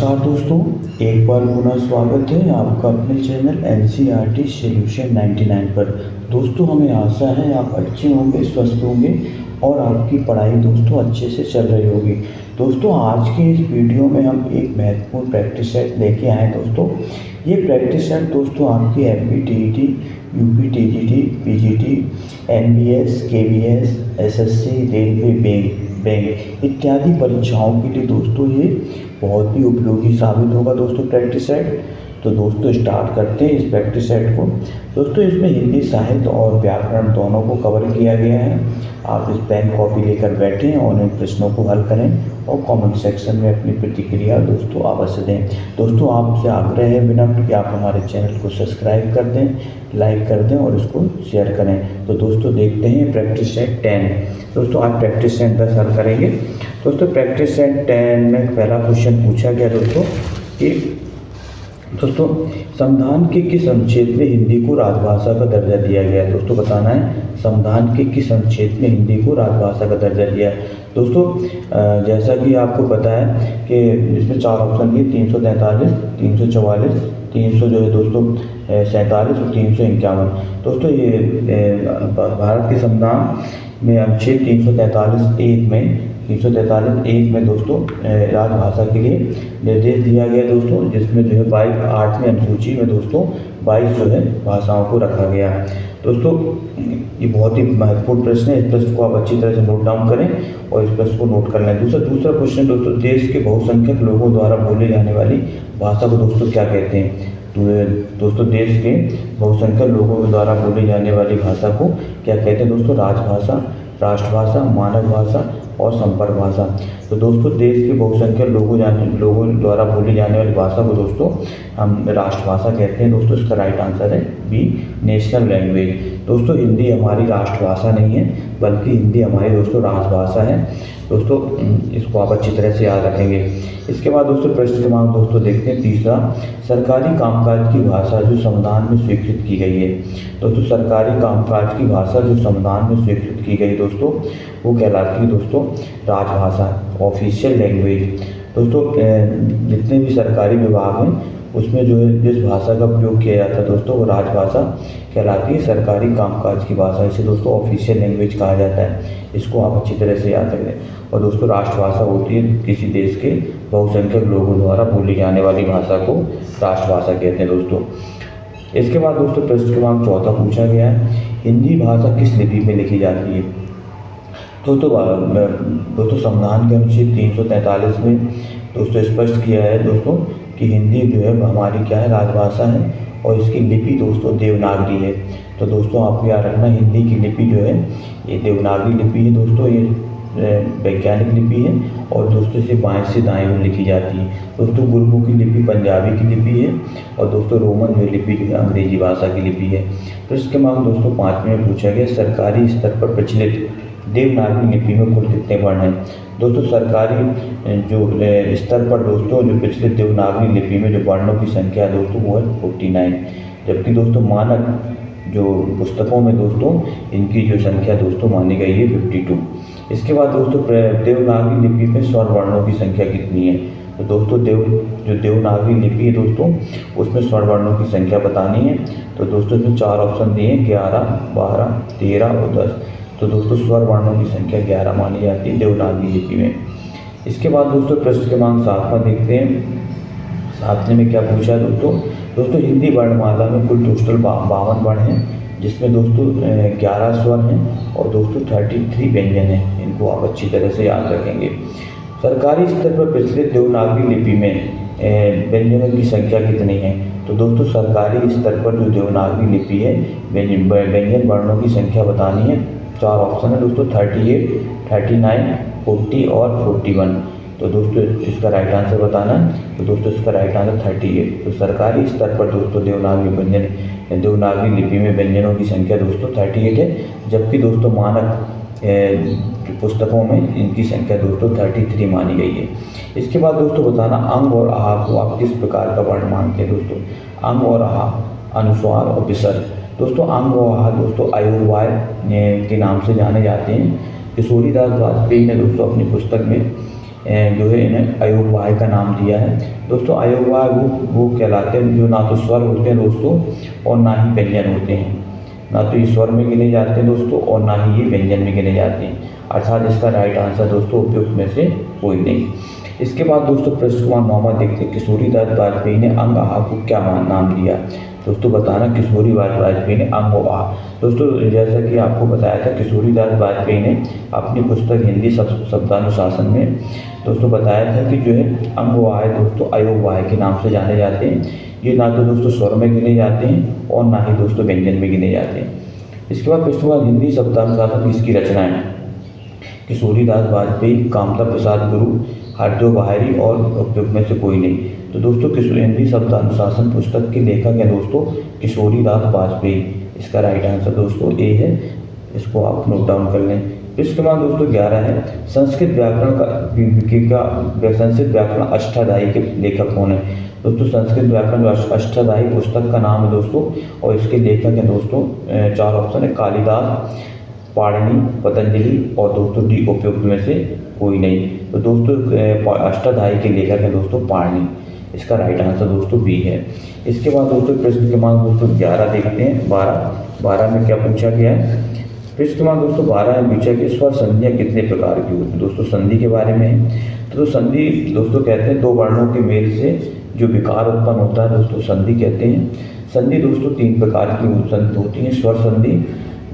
नमस्कार दोस्तों, एक बार पुनः स्वागत है आपका अपने चैनल NCERT सॉल्यूशन 99 पर। दोस्तों हमें आशा है आप अच्छे होंगे, स्वस्थ होंगे और आपकी पढ़ाई दोस्तों अच्छे से चल रही होगी। दोस्तों आज के इस वीडियो में हम एक महत्वपूर्ण प्रैक्टिस सेट लेके आए दोस्तों। ये प्रैक्टिस सेट दोस्तों आपकी MP TET, UP TGT, PGT, NBS, KBS, SSC, railway, bank इत्यादि परीक्षाओं के लिए दोस्तों ये बहुत ही उपयोगी साबित होगा दोस्तों प्रैक्टिस सेट। तो दोस्तों स्टार्ट करते हैं इस प्रैक्टिस सेट को। दोस्तों इसमें हिंदी साहित्य और व्याकरण दोनों को कवर किया गया है। आप इस पेन कॉपी लेकर बैठें और इन प्रश्नों को हल करें और कमेंट सेक्शन में अपनी प्रतिक्रिया दोस्तों अवश्य दें। दोस्तों आपसे आग्रह है विनम्र कि आप हमारे चैनल को सब्सक्राइब कर दें, लाइक कर दें और इसको शेयर करें। तो दोस्तों देखते हैं प्रैक्टिस सेट 10। दोस्तों आज प्रैक्टिस सेट 10 हल करेंगे। दोस्तों प्रैक्टिस सेट 10 में पहला क्वेश्चन पूछा गया दोस्तों कि दोस्तों संविधान के किस अनुच्छेद में हिंदी को राजभाषा का दर्जा दिया गया है। दोस्तों बताना है संविधान के किस अनुच्छेद में हिंदी को राजभाषा का दर्जा दिया है। दोस्तों जैसा कि आपको पता है कि इसमें 4 ऑप्शन दिए 343, 344, 300 जो है दोस्तों 47 और 351। दोस्तों ये भारत के संविधान में अनुच्छेद 343(1) में दोस्तों राजभाषा के लिए निर्देश दिया गया दोस्तों, जिसमें जो है 8वीं अनुसूची में दोस्तों 22 जो है भाषाओं को रखा गया है। दोस्तों ये बहुत ही महत्वपूर्ण प्रश्न है, इस प्रश्न को आप अच्छी तरह से नोट डाउन करें और इस प्रश्न को नोट कर लें। दूसरा क्वेश्चन दोस्तों देश के बहुसंख्यक लोगों द्वारा बोले जाने वाली भाषा को दोस्तों क्या कहते हैं। तो दोस्तों देश के बहुसंख्यक लोगों द्वारा बोली जाने वाली भाषा को क्या कहते हैं दोस्तों। राजभाषा, राष्ट्रभाषा, मानक भाषा और संपर्क भाषा। तो दोस्तों देश के बहुसंख्यक लोगों द्वारा बोली जाने वाली भाषा को दोस्तों हम राष्ट्रभाषा कहते हैं। दोस्तों इसका राइट आंसर है बी, नेशनल लैंग्वेज। दोस्तों हिंदी हमारी राष्ट्रभाषा नहीं है, बल्कि हिंदी हमारी दोस्तों राजभाषा है। दोस्तों इसको आप अच्छी तरह से याद रखेंगे। इसके बाद दोस्तों प्रश्न क्रमांक दोस्तों देखते हैं तीसरा, सरकारी कामकाज की भाषा जो संविधान में स्वीकृत की गई है। दोस्तों सरकारी कामकाज की भाषा जो संविधान में स्वीकृत की गई दोस्तों वो कहलाती है दोस्तों राजभाषा, ऑफिशियल लैंग्वेज। दोस्तों जितने भी सरकारी विभाग हैं उसमें जो है जिस भाषा का प्रयोग किया जाता है दोस्तों वो राजभाषा कहलाती है, सरकारी कामकाज की भाषा। इसे दोस्तों ऑफिशियल लैंग्वेज कहा जाता है। इसको आप अच्छी तरह से याद रखें। और दोस्तों राष्ट्रभाषा होती है किसी देश के बहुसंख्यक लोगों द्वारा बोली जाने वाली भाषा को राष्ट्रभाषा कहते हैं दोस्तों। इसके बाद दोस्तों प्रश्न क्रमांक 14 पूछा गया है, हिंदी भाषा किस लिपि में लिखी जाती है। दोस्तों संविधान के अनुच्छेद 343 में दोस्तों स्पष्ट किया है दोस्तों कि हिंदी जो है हमारी क्या है राजभाषा है और इसकी लिपि दोस्तों देवनागरी है। तो दोस्तों आपको याद रखना हिंदी की लिपि जो है ये देवनागरी लिपि है दोस्तों, ये वैज्ञानिक लिपि है और दोस्तों इसे बाएं से दाएं में लिखी जाती है। दोस्तों गुरमुखी लिपि पंजाबी की लिपि है और दोस्तों रोमन जो लिपि जो है अंग्रेजी भाषा की लिपि है। प्रश्न क्रमांक दोस्तों 5 में पूछा गया, सरकारी स्तर पर प्रचलित देवनागरी लिपि में कुल कितने वर्ण हैं। दोस्तों सरकारी जो स्तर पर दोस्तों जो प्रचलित देवनागरी लिपि में जो वर्णों की संख्या है दोस्तों वो है 49, जबकि दोस्तों मानक जो पुस्तकों में दोस्तों इनकी जो संख्या दोस्तों मानी गई है 52। इसके बाद दोस्तों देवनागरी लिपि में स्वर वर्णों की संख्या कितनी है। तो दोस्तों जो देवनागरी लिपि है दोस्तों उसमें स्वर वर्णों की संख्या बतानी है। तो दोस्तों इसमें 4 ऑप्शन दिए 11, 12, 13 और 10। तो दोस्तों स्वर वर्णों की संख्या 11 मानी जाती है देवनागरी लिपि में। इसके बाद दोस्तों प्रश्न क्रमांक 7 देखते हैं। 7 में क्या पूछा है दोस्तों हिंदी वर्णमाला में कुल टोटल 52 वर्ण हैं, जिसमें दोस्तों 11 स्वर हैं और दोस्तों 33 व्यंजन हैं। इनको आप अच्छी तरह से याद रखेंगे। सरकारी स्तर पर प्रचलित देवनागरी लिपि में व्यंजनों की संख्या कितनी है। तो दोस्तों सरकारी स्तर पर जो देवनागरी लिपि है व्यंजन वर्णों की संख्या बतानी है। 4 ऑप्शन है दोस्तों 38, 39, 40 और 41। तो दोस्तों इसका राइट आंसर बताना है। तो दोस्तों इसका राइट आंसर 38। तो सरकारी स्तर पर दोस्तों देवनागरी लिपि में व्यंजनों की संख्या दोस्तों 38 है, जबकि दोस्तों मानक पुस्तकों में इनकी संख्या दोस्तों 33 मानी गई है। इसके बाद दोस्तों बताना अंग और आहा को आप किस प्रकार का वर्ण मानते हैं। दोस्तों अंग और आहा, अनुस्वार और विसर्ग। दोस्तों अंग और आहा दोस्तों अयोवाय के नाम से जाने जाते हैं। किशोरीदास वाजपेयी ने दोस्तों अपनी पुस्तक में जो है इन्हें अयोगवाह्य का नाम दिया है। दोस्तों अयोगवाह्य वो कहलाते हैं जो ना तो स्वर होते हैं दोस्तों और ना ही व्यंजन होते हैं। ना तो ये स्वर में गिने जाते हैं दोस्तों और ना ही ये व्यंजन में गिने जाते हैं, अर्थात इसका राइट आंसर दोस्तों उपयुक्त में से कोई नहीं। इसके बाद दोस्तों प्रश्न क्रमांक 9 देखते हैं, किशोरीदास वाजपेयी ने अंग आहार को क्या नाम दिया। दोस्तों बताना किशोरीदास वाजपेयी ने अंग आहार। दोस्तों जैसा कि आपको बताया था, किशोरीदास वाजपेयी ने अपनी पुस्तक हिंदी शब्दानुशासन में दोस्तों बताया था कि जो है अंग आहार दोस्तों अयोगवाह्य के नाम से जाने जाते हैं। ये ना तो दोस्तों स्वर में गिने जाते हैं और ना ही दोस्तों व्यंजन में गिने जाते हैं। इसके बाद प्रश्न हिंदी शब्दानुशासन इसकी रचनाएं, किशोरीदास वाजपेयी, कामता प्रसाद गुरु, हरदेव बाहरी और उपयुक्त में से कोई नहीं। तो दोस्तों हिंदी शब्दानुशासन पुस्तक के लेखक हैं दोस्तों किशोरीदास वाजपेयी। इसका राइट आंसर दोस्तों ए है, इसको आप नोट डाउन कर लें। इसके बाद दोस्तों 11 है, संस्कृत व्याकरण अष्टाध्यायी के लेखक कौन है। दोस्तों संस्कृत व्याकरण अष्टाध्यायी पुस्तक का नाम है दोस्तों और इसके लेखक हैं दोस्तों 4 ऑप्शन है, कालिदास, पाणिनि, पतंजलि और दोस्तों डी उपयुक्त में से कोई नहीं। तो दोस्तों अष्टाध्यायी के लेखक हैं दोस्तों पाणिनि। इसका राइट आंसर दोस्तों बी है। इसके बाद दोस्तों प्रश्न क्रमांक दोस्तों 11 देखते हैं। 12 में क्या पूछा गया है। प्रश्न क्रमांक दोस्तों 12 में पूछा कि स्वर संधियाँ कितने प्रकार की होती हैं। दोस्तों संधि के बारे में है। तो संधि दोस्तों कहते हैं 2 वर्णों के मेल से जो विकार उत्पन्न होता है दोस्तों संधि कहते हैं। संधि दोस्तों 3 प्रकार की होती है, स्वर संधि,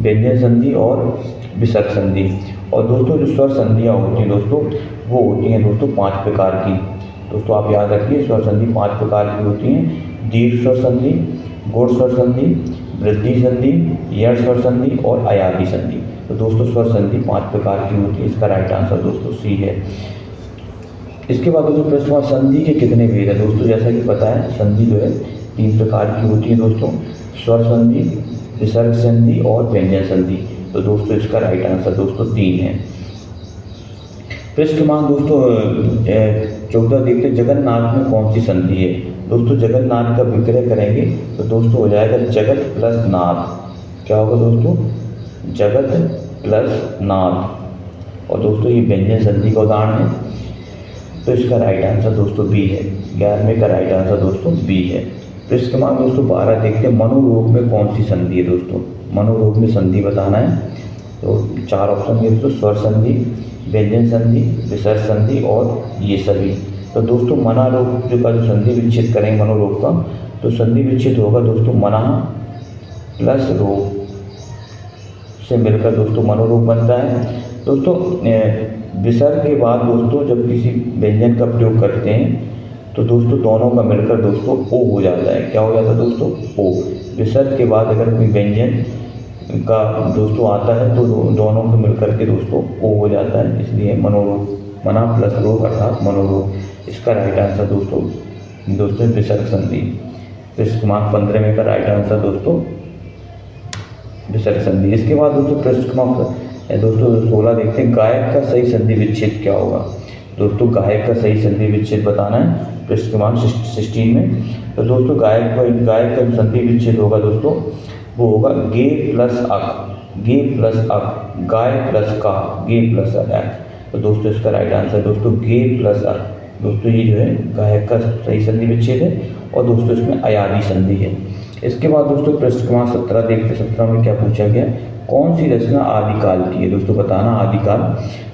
व्यंजन संधि और विसर्ग संधि। और दोस्तों जो स्वर संधियाँ होती हैं दोस्तों वो होती हैं दोस्तों 5 प्रकार की। दोस्तों आप याद रखिए स्वर संधि 5 प्रकार की होती हैं, दीर्घ स्वर संधि, गुण स्वर संधि, वृद्धि संधि, यण स्वर संधि और अयादी संधि। तो दोस्तों स्वर संधि 5 प्रकार की होती है। इसका राइट आंसर दोस्तों सी है। इसके बाद दोस्तों प्रश्न संधि के कितने भेद है। दोस्तों जैसा कि पता है संधि जो है 3 प्रकार की होती है दोस्तों, स्वर संधि, विसर्ग संधि और व्यंजन संधि। तो दोस्तों इसका राइट आंसर दोस्तों 3 है। प्रश्न क्रमांक दोस्तों 14 देखते हैं, जगन्नाथ में कौन सी संधि है। दोस्तों जगन्नाथ का विक्रय करेंगे तो दोस्तों हो जाएगा जगत प्लस नाथ। क्या होगा दोस्तों, जगत प्लस नाथ। और दोस्तों ये व्यंजन संधि का उदाहरण है। तो इसका राइट आंसर दोस्तों बी है। 11वें का राइट आंसर दोस्तों बी है। प्रश्न क्रमांक दोस्तों 12 देखते हैं, मनोरोग में कौन सी संधि है। दोस्तों मनोरोग में संधि बताना है। तो 4 ऑप्शन है दोस्तों, स्वर संधि, व्यंजन संधि, विसर्ग संधि और ये सभी। तो दोस्तों मनोरोग जो का जो संधि विच्छेद करेंगे मनोरोग का, तो संधि विच्छेद होगा दोस्तों मना प्लस रोग से मिलकर दोस्तों मनोरोग बनता है। दोस्तों विसर्ग के बाद दोस्तों जब किसी व्यंजन का प्रयोग करते हैं तो दोस्तों दोनों का मिलकर दोस्तों ओ हो जाता है। क्या हो जाता है दोस्तों, ओ। विसर्ग के बाद अगर कोई व्यंजन का दोस्तों आता है तो दोनों को मिलकर के दोस्तों ओ हो जाता है, इसलिए मनोरोग, मना प्लस रोग अर्थात मनोरोग। इसका राइट आंसर दोस्तों विसर्ग संधि। प्रश्न क्रमांक 15 का राइट आंसर दोस्तों विसर्ग संधि। इसके बाद दोस्तों प्रश्न क्रमांक दोस्तों 16 देखते हैं, गायक का सही संधि विच्छेद क्या होगा। दोस्तों गायक का सही संधि विच्छेद बताना है प्रश्न क्रमांक 16 में। तो दोस्तों गायक का संधि विच्छेद होगा दोस्तों वो होगा गे प्लस अक, गे प्लस अक, गाय प्लस का, गे प्लस अक। तो दोस्तों इसका राइट आंसर दोस्तों गे प्लस अक। दोस्तों ये जो है गायक का सही संधि विच्छेद है और दोस्तों इसमें अयादी संधि है। इसके बाद दोस्तों प्रश्न क्रमांक 17 देखते 17 में क्या पूछा गया, कौन सी रचना आदिकाल की है। दोस्तों बताना आदिकाल।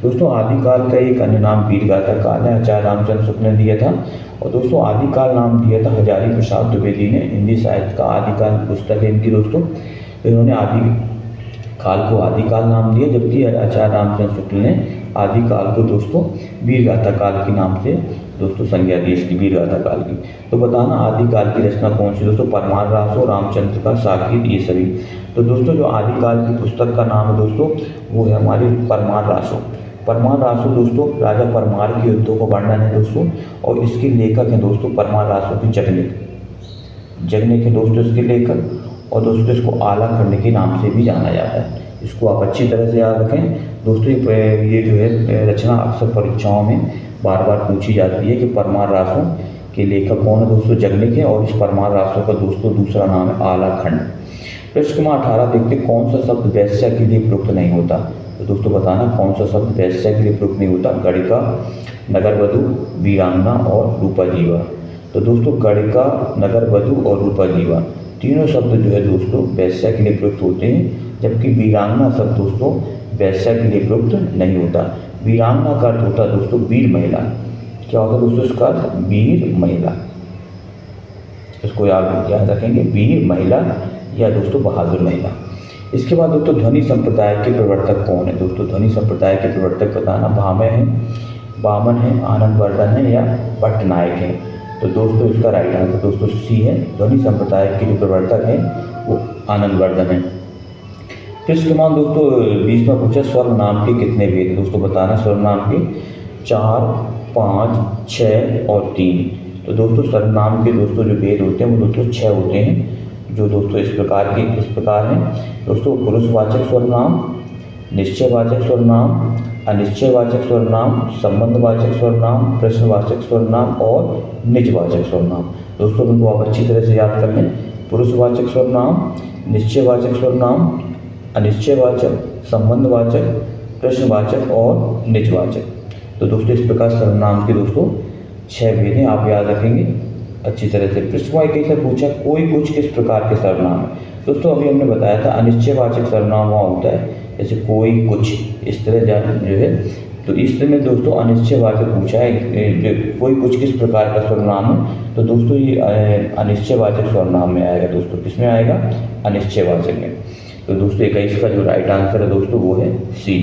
दोस्तों आदिकाल का एक अन्य नाम वीरगाथा काल है, आचार्य रामचंद्र शुक्ल ने दिया था। और दोस्तों आदिकाल नाम दिया था हजारी प्रसाद द्विवेदी ने, हिंदी साहित्य का आदिकाल पुस्तक है इनकी दोस्तों। तो इन्होंने आदिकाल को आदिकाल नाम दिया, जबकि आचार्य रामचंद्र शुक्ल ने आदिकाल को दोस्तों वीरगाथा काल के नाम से दोस्तों संज्ञा दी इसकी, वीरगाथा काल की। तो बताना आदिकाल की रचना कौन सी। दोस्तों परमार रासो, रामचंद्र का, साकेत, ये सभी। तो दोस्तों जो आदिकाल की पुस्तक का नाम है दोस्तों वो है हमारी परमार रासो। परमार रासो दोस्तों राजा परमार के युद्धों को वर्णन है दोस्तों, और इसके लेखक हैं दोस्तों परमार रासो की जगनिक है दोस्तों इसके लेखक। और दोस्तों इसको आला खंड के नाम से भी जाना जाता है। इसको आप अच्छी तरह से याद रखें दोस्तों। ये जो है रचना अक्सर परीक्षाओं में बार बार पूछी जाती है कि परमार रासो के लेखक कौन है। दोस्तों जगनिक है और इस परमार रासो का दोस्तों दूसरा नाम है आला खंड। प्रश्न क्रमांक 18 देखते, कौन सा शब्द वैश्या के लिए प्रयुक्त नहीं होता। तो दोस्तों बताना कौन सा शब्द वैश्या के लिए प्रयुक्त नहीं होता। गणिका, नगरवधु, वीरांगना और रूपाजीवा। तो दोस्तों गणिका, नगरवधु और रूपाजीवा तीनों शब्द जो है दोस्तों वैश्या के लिए प्रयुक्त होते हैं, जबकि वीरांगना शब्द दोस्तों वैश्या के लिए प्रयुक्त नहीं होता। वीरांगना का अर्थ होता है दोस्तों वीर महिला। क्या होता है दोस्तों इसका अर्थ? वीर महिला। इसको याद रखेंगे, वीर महिला या दोस्तों बहादुर महिला। इसके बाद दोस्तों ध्वनि संप्रदाय के प्रवर्तक कौन है? दोस्तों ध्वनि संप्रदाय के प्रवर्तक बताना भामह है, वामन है, आनंदवर्धन है या पट्टनायक है। तो दोस्तों इसका राइट आंसर दोस्तों सी है। ध्वनि संप्रदाय के जो प्रवर्तक हैं वो आनंदवर्धन है। फिर इसके बाद दोस्तों 20 में पूछा स्वर नाम के कितने भेद? दोस्तों बताना स्वर नाम के 4, 5, 6 और 3। तो दोस्तों सर्वनाम के दोस्तों जो भेद होते हैं वो दोस्तों 6 होते हैं, जो दोस्तों इस प्रकार हैं दोस्तों। पुरुषवाचक सर्वनाम, निश्चयवाचक सर्वनाम, अनिश्चयवाचक सर्वनाम, संबंधवाचक सर्वनाम, प्रश्नवाचक सर्वनाम और निजवाचक सर्वनाम। दोस्तों इनको आप अच्छी तरह से याद कर लें। पुरुषवाचक सर्वनाम, निश्चयवाचक सर्वनाम, अनिश्चयवाचक, संबंधवाचक, प्रश्नवाचक और निजवाचक। तो दोस्तों इस प्रकार सर्वनाम के दोस्तों 6 भेद हैं, आप याद रखेंगे अच्छी तरह से। पृष्ठवाक्य कैसे पूछा? कोई कुछ किस प्रकार के सर्वनाम है? दोस्तों अभी हमने बताया था अनिश्चयवाचक सर्वनाम वहाँ होता है जैसे कोई कुछ, इस तरह जो है। तो इस तरह में दोस्तों अनिश्चयवाचक पूछा है जो कोई कुछ किस प्रकार का सर्वनाम है, तो दोस्तों ये अनिश्चयवाचक सर्वनाम में आएगा। दोस्तों किसमें आएगा? अनिश्चयवाचक में। तो दोस्तों 21 का जो राइट आंसर है दोस्तों वो है सी।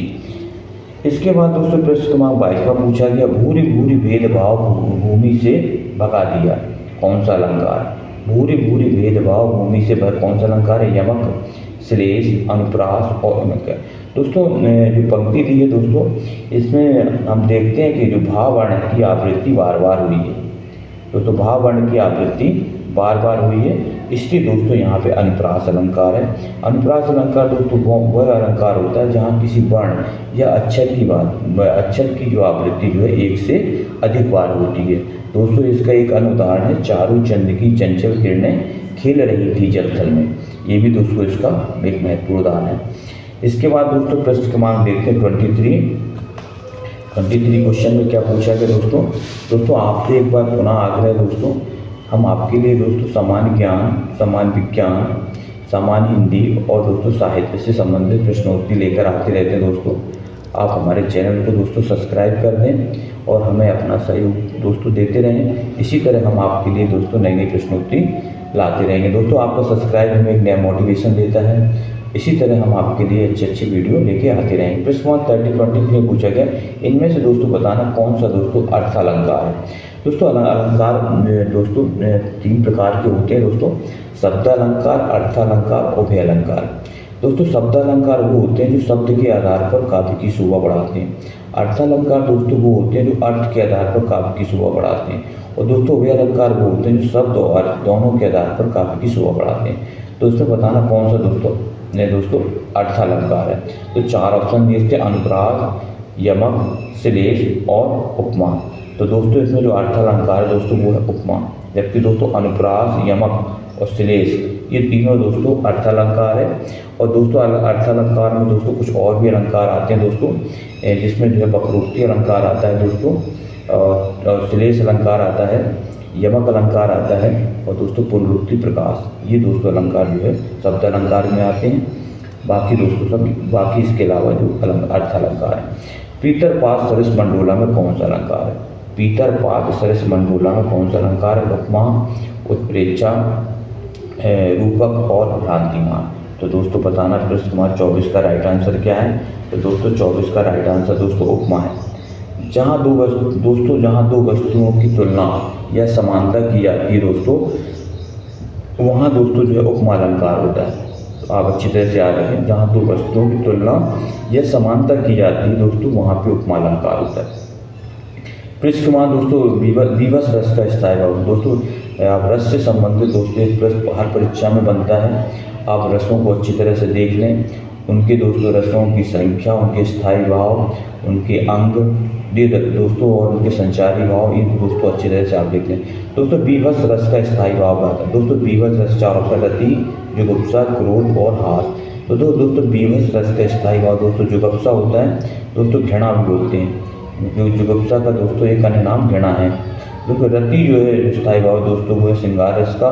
इसके बाद दोस्तों प्रश्न क्रमांक 22 पूछा गया भूरि भूरि भेदभाव भूमि से भगा दिया, कौन सा अलंकार? भूरि भूरि भेदभाव भूमि से भर कौन सा अलंकार है? यमक, श्लेष, अनुप्रास और अनुक्र। दोस्तों जो पंक्ति दी है दोस्तों इसमें हम देखते हैं कि जो भाव वर्ण की आवृत्ति बार बार हुई है। दोस्तों भाव वर्ण की आवृत्ति बार बार हुई है, इसलिए दोस्तों यहाँ पे अनुप्रास अलंकार है। अनुप्रास अलंकार दोस्तों वह अलंकार होता है जहाँ किसी वर्ण या अक्षर की जो आवृत्ति जो है एक से अधिक बार होती है। दोस्तों इसका एक अनुदाहरण है चारू चंद्र की चंचल किरणें खेल रही थी जलथल में। ये भी दोस्तों इसका एक महत्वपूर्ण उदाहरण है। इसके बाद दोस्तों प्रश्न क्रमांक देखते हैं 23 क्वेश्चन में क्या पूछा गया दोस्तों आपसे एक बार पुनः आग्रह दोस्तों, हम आपके लिए दोस्तों सामान्य ज्ञान, सामान्य विज्ञान, सामान्य हिंदी और दोस्तों साहित्य से संबंधित प्रश्नोत्तरी लेकर आते रहते हैं। दोस्तों आप हमारे चैनल को दोस्तों सब्सक्राइब कर दें और हमें अपना सहयोग दोस्तों देते रहें। इसी तरह हम आपके लिए दोस्तों नई नई प्रश्नोत्तरी लाते रहेंगे। दोस्तों आपका सब्सक्राइब हमें एक नया मोटिवेशन देता है। इसी तरह हम आपके लिए अच्छी अच्छी वीडियो लेके आते रहेंगे। प्रश्न 30-20 में पूछा गया इनमें से दोस्तों बताना कौन सा दोस्तों अर्थालंकार है। दोस्तों अलंकार दोस्तों 3 प्रकार के होते हैं दोस्तों, शब्दालंकार, अर्थालंकार, उभय अलंकार। दोस्तों शब्दालंकार वो होते हैं जो शब्द के आधार पर काव्य की शोभा बढ़ाते हैं। अर्थालंकार दोस्तों वो होते हैं जो अर्थ के आधार पर काव्य की शोभा बढ़ाते हैं। और दोस्तों उभय अलंकार वो होते हैं जो शब्द और अर्थ दोनों के आधार पर काव्य की शोभा बढ़ाते हैं। तो इसमें बताना कौन सा दोस्तों अर्थालंकार है। तो 4 ऑप्शन दिए थे, अनुप्रास, यमक, श्लेष और उपमा। तो दोस्तों इसमें जो अर्थालंकार है दोस्तों वो है उपमा, जबकि दोस्तों अनुप्रास, यमक और श्लेष ये तीनों दोस्तों अर्थालंकार है। और दोस्तों अर्थालंकार में दोस्तों कुछ और भी अलंकार आते हैं दोस्तों, जिसमें जो है वक्रोक्ति अलंकार आता है दोस्तों, और श्लेष अलंकार आता है, यमक अलंकार आता है और दोस्तों पुनरुक्ति प्रकाश, ये दोस्तों अलंकार जो है शब्द अलंकार में आते हैं। बाकी दोस्तों सब बाकी इसके अलावा जो अर्थ अलंकार है। पीतर पात सरिस मंडोला में कौन सा अलंकार है? पीतर पात सरिस मंडोला में कौन सा अलंकार है? उपमा, उत्प्रेक्षा, रूपक और भ्रांतिमान। तो दोस्तों बताना प्रश्न क्रमांक 24 का राइट आंसर क्या है? तो दोस्तों 24 का राइट आंसर दोस्तों उपमा है। जहाँ दो वस्तुओं की तुलना या समानता की जाती है दोस्तों, वहाँ दोस्तों जो है उपमा अलंकार होता है। तो आप अच्छी तरह से याद रखें, जहाँ 2 वस्तुओं की तुलना या समानता की जाती है दोस्तों, वहाँ पे उपमा अलंकार होता है। पृष्ठ क्रमांक दोस्तों विवश रस का स्थायी भाव। दोस्तों आप रस से संबंधित दोस्तों एक प्रश्न हर परीक्षा में बनता है। आप रसों को अच्छी तरह से देख लें, उनके दोस्तों रसों की संख्या, उनके स्थायी भाव, उनके अंग दोस्तों और उनके संचारी भाव, ये दोस्तों अच्छी तरह से आप देख लें। दोस्तों विवश रस का स्थायी भाव आता है। दोस्तों विवश रस 4 ऑप्शन रति, जुगुप्सा, क्रोध और हास। तो दोस्तों बीभत्स रस का स्थायी भाव दोस्तों जुगप्सा होता है, दोस्तों घृणा भी बोलते हैं। जो जुगप्सा का दोस्तों एक अन्य नाम घृणा है। दोस्तों रति जो है स्थायी भाव दोस्तों वो है श्रृंगार रस का।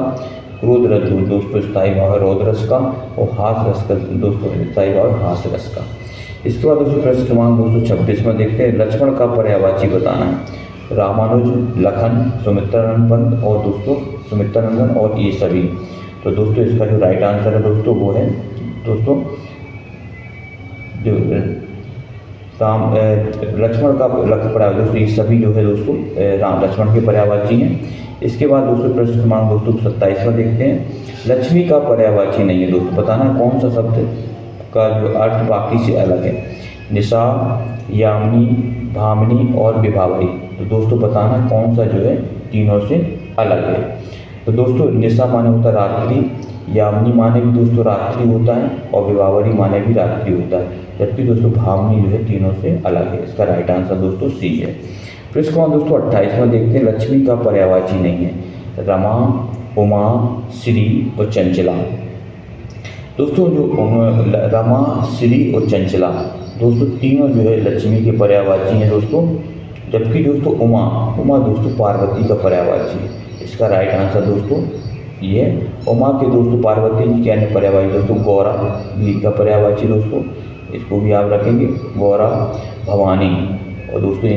क्रोध रस दोस्तों स्थायी भाव है रौद्र रस का। और हास रस का दोस्तों स्थायी भाव है हास रस का। इसके बाद दोस्तों प्रश्न क्रमांक दोस्तों 26 में देखते हैं, लक्ष्मण का पर्यायवाची बताना है। रामानुज, लखन, सुमित्रानंद और दोस्तों सुमित्रानंदन और ये सभी। तो दोस्तों इसका जो राइट आंसर है दोस्तों वो है दोस्तों जो लक्ष्मण का पर्याय दोस्तों ये सभी जो है दोस्तों राम लक्ष्मण के पर्यायवाची हैं। इसके बाद दोस्तों प्रश्न क्रमांक दोस्तों 27 में देखते हैं, लक्ष्मी का पर्यायवाची नहीं है दोस्तों, बताना कौन सा शब्द का जो अर्थ बाकी से अलग है। निशा, यामिनी, भामिनी और विभावरी। तो दोस्तों बताना कौन सा जो है तीनों से अलग है। तो दोस्तों निशा माने होता है रात्रि, यामिनी माने भी दोस्तों रात्रि होता है और विभावरी माने भी रात्रि होता है, जबकि दोस्तों भामिनी जो है तीनों से अलग है। इसका राइट आंसर दोस्तों सी है। फिर इसको हम दोस्तों 28 में देखते हैं, लक्ष्मी का पर्यायवाची नहीं है। रमा, उमा, श्री और चंचला। दोस्तों जो रमा, श्री और चंचला दोस्तों तीनों जो है लक्ष्मी के पर्यायवाची हैं दोस्तों, जबकि दोस्तों उमा दोस्तों पार्वती का पर्यायवाची है। इसका राइट आंसर दोस्तों ये उमा के दोस्तों पार्वती जी के अन्य पर्यायवाची दोस्तों गौरा जी का पर्यायवाची दोस्तों, इसको भी आप रखेंगे गौरा, भवानी और दोस्तों